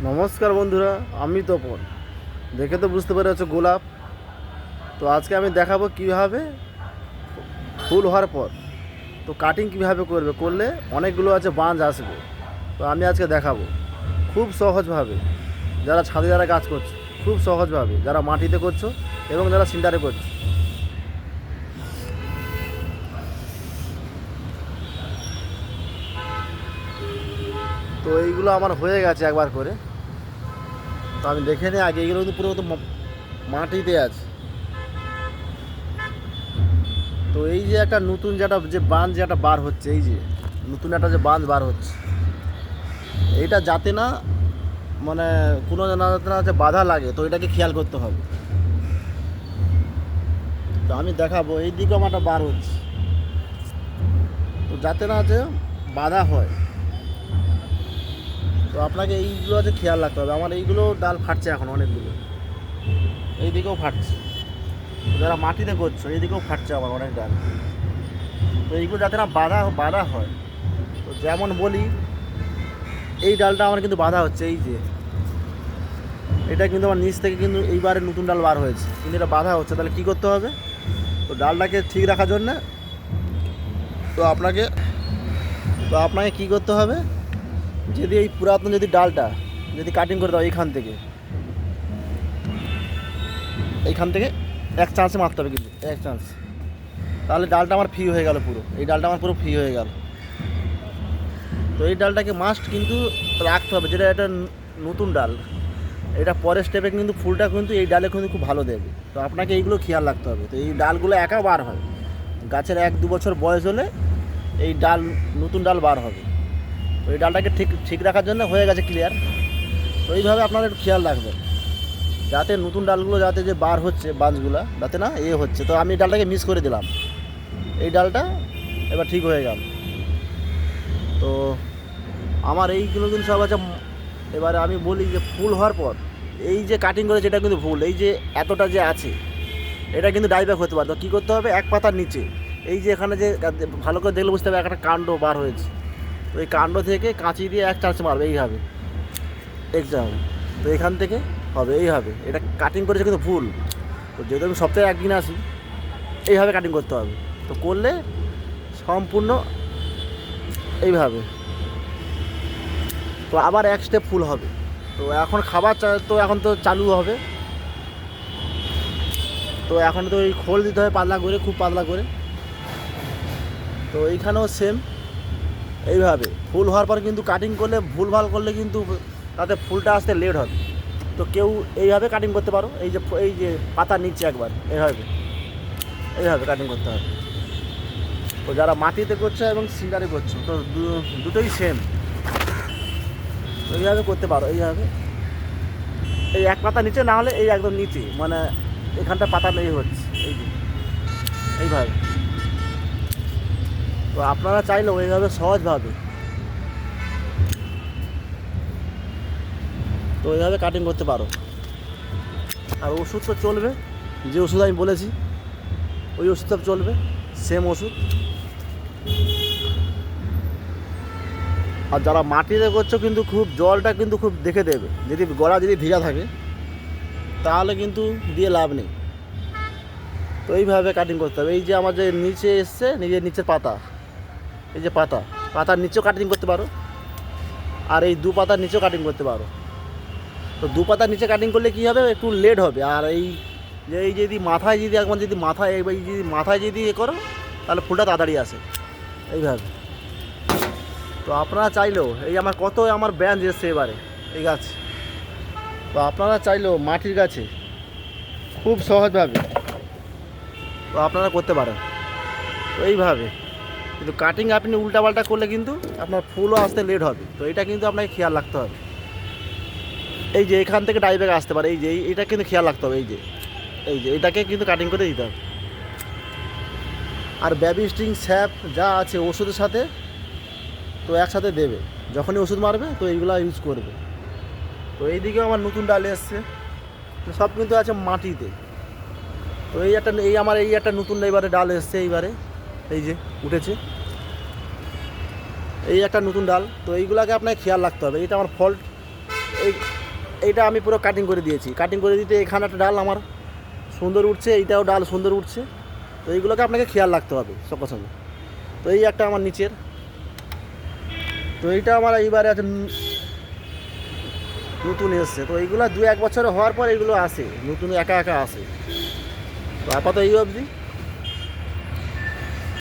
নমস্কার বন্ধুরা, আমি তপন। দেখে তো বুঝতে পারা হচ্ছে গোলাপ। তো আজকে আমি দেখাবো কীভাবে ফুল হওয়ার পর তো কাটিং কীভাবে করলে অনেকগুলো আছে বাঁশ আসবে। তো আমি আজকে দেখাবো খুব সহজভাবে, যারা ছাদে যারা কাজ করছো খুব সহজভাবে, যারা মাটিতে করছো এবং যারা সিন্টারে করছো। তো এইগুলো আমার হয়ে গেছে একবার করে। তো আমি দেখে নিই আগে, এইগুলো কিন্তু পুরো তো মাটিতে আছে। তো এই যে একটা নতুন যে বাঁধ যেটা বার হচ্ছে, এই যে নতুন একটা যে বাঁধ বার হচ্ছে, এইটা যাতে না মানে কোনো যাতে না যে বাধা লাগে, তো এটাকে খেয়াল করতে হবে। তো আমি দেখাবো, এই দিকেও আমারটা বার হচ্ছে, তো যাতে না যে বাধা হয়। তো আপনাকে এইগুলো আছে খেয়াল রাখতে হবে। আমার এইগুলো ডাল ফাটছে এখন অনেকগুলো, এই দিকেও ফাটছে। যারা মাটিতে করছো এই দিকেও ফাটছে আমার অনেক ডাল। তো এইগুলো যাতে না বাধা হয়। তো যেমন বলি, এই ডালটা আমার কিন্তু বাধা হচ্ছে, এই যে এটা কিন্তু আমার নিচ থেকে কিন্তু এইবারে নতুন ডাল বার হয়েছে, কিন্তু এটা বাধা হচ্ছে। তাহলে কী করতে হবে? তো ডালটাকে ঠিক রাখার জন্যে তো আপনাকে কী করতে হবে, যদি এই পুরাতন যদি ডালটা যদি কাটিং করে দাও এইখান থেকে এক চান্সে মারতে হবে, কিন্তু এক চান্স, তাহলে ডালটা আমার ফ্রি হয়ে গেল পুরো। এই ডালটা আমার পুরো ফ্রি হয়ে গেল। তো এই ডালটাকে মাস্ট কিন্তু রাখতে হবে, যেটা এটা নতুন ডাল, এটা পরের স্টেপে কিন্তু ফুলটা কিন্তু এই ডালে কিন্তু খুব ভালো দেবে। তো আপনাকে এইগুলো খেয়াল রাখতে হবে। তো এই ডালগুলো একা বার হয়, গাছের 1-2 বছর বয়স হলে এই ডাল নতুন ডাল বার হবে। তো এই ডালটাকে ঠিক রাখার জন্য হয়ে গেছে ক্লিয়ার। তো এইভাবে আপনারা একটু খেয়াল রাখবেন, যাতে নতুন ডালগুলো যাতে যে বার হচ্ছে বাঁশগুলো যাতে না হচ্ছে। তো আমি ডালটাকে মিস করে দিলাম, এই ডালটা এবার ঠিক হয়ে গেল। তো আমার এইগুলো কিন্তু সব আছে। এবারে আমি বলি যে ফুল হওয়ার পর এই যে কাটিং করেছে এটা কিন্তু ভুল। এই যে এতটা যে আছে এটা কিন্তু ডাইব্যাক হতে পারে। তো কী করতে হবে, এক পাতার নিচে এই যে এখানে যে ভালো করে দেখলে বুঝতে হবে একটা কাণ্ড বার হয়েছে। তো এই কাণ্ড থেকে কাঁচি দিয়ে এক চান্স মারবে এইভাবে, এক্সাম। তো এখান থেকে হবে এইভাবে, এটা কাটিং করেছে কিন্তু ভুল। তো যেহেতু আমি সপ্তাহে একদিন আসি, এইভাবে কাটিং করতে হবে। তো করলে সম্পূর্ণ এইভাবে তো আবার এক স্টেপ ফুল হবে। তো এখন তো এখন তো চালু হবে। তো এখন তো এই খোল দিতে হবে পাতলা করে, খুব পাতলা করে। তো এইখানেও সেম এইভাবে ফুল হওয়ার পর কিন্তু কাটিং করলে ভুলভাল করলে কিন্তু তাতে ফুলটা আসতে লেট হবে। তো কেউ এইভাবে কাটিং করতে পারো, এই যে পাতার নিচে একবার এইভাবে কাটিং করতে হবে। তো যারা মাটিতে করছে এবং সিন্টারে করছো তো দুটোই সেম, এইভাবে করতে পারো। এইভাবে এই এক পাতা নিচে, না হলে এই একদম নিচে, মানে এখানটা পাতা নেই হচ্ছে, এইভাবে। তো আপনারা চাইলেও এইভাবে সহজভাবে তো এইভাবে কাটিং করতে পারো। আর ওষুধ তো চলবে, যে ওষুধ আমি বলেছি ওই ওষুধটা চলবে, সেম ওষুধ। আর যারা মাটিতে করছো কিন্তু খুব জলটা কিন্তু খুব দেখে দেবে, যদি গলা যদি ভিজা থাকে তাহলে কিন্তু দিয়ে লাভ নেই। তো এইভাবে কাটিং করতে হবে। এই যে আমার যে নিচে এসছে, নিচের পাতা, এই যে পাতার নিচেও কাটিং করতে পারো, আর এই 2 পাতার নিচেও কাটিং করতে পারো। তো 2 পাতার নিচে কাটিং করলে কী হবে, একটু লেট হবে। আর এই যদি মাথায় যদি করো তাহলে ফুলটা তাড়াতাড়ি আসে এইভাবে। তো আপনারা চাইলেও আমার ব্রাঞ্চ এসছে এবারে এই গাছ। তো আপনারা চাইলেও মাটির গাছে খুব সহজভাবে তো আপনারা করতে পারেন। তো এইভাবে কিন্তু কাটিং আপনি উল্টাপাল্টা করলে কিন্তু আপনার ফুলও আসতে লেট হবে। তো এটা কিন্তু আপনাকে খেয়াল রাখতে হবে। এই যে এখান থেকে ডাইব্যাক আসতে পারে, এই যে এটা কিন্তু খেয়াল রাখতে হবে। এই যে এটাকে কিন্তু কাটিং করে দিতে হবে। আর বেবি স্টিং, স্যাপ যা আছে ওষুধের সাথে তো একসাথে দেবে, যখনই ওষুধ মারবে তো এইগুলো ইউজ করবে। তো এইদিকেও আমার নতুন ডাল এসছে, সব কিন্তু আছে মাটিতে। তো এই একটা নতুন এবারে ডাল এসছে, এইবারে এই যে উঠেছে এই একটা নতুন ডাল। তো এইগুলোকে আপনাকে খেয়াল রাখতে হবে। এটা আমার ফল্ট, এইটা আমি পুরো কাটিং করে দিয়েছি। কাটিং করে দিতে এখানে একটা ডাল আমার সুন্দর উঠছে, এইটাও ডাল সুন্দর উঠছে। তো এইগুলোকে আপনাকে খেয়াল রাখতে হবে সঙ্গে সঙ্গে। তো এই একটা আমার নিচের, তো এইটা আমার এইবারে আছে নতুন এসছে। তো এইগুলো 2-1 বছর হওয়ার পর এইগুলো আসে নতুন, একা একা আসে। তো আপাতত এই অবধি।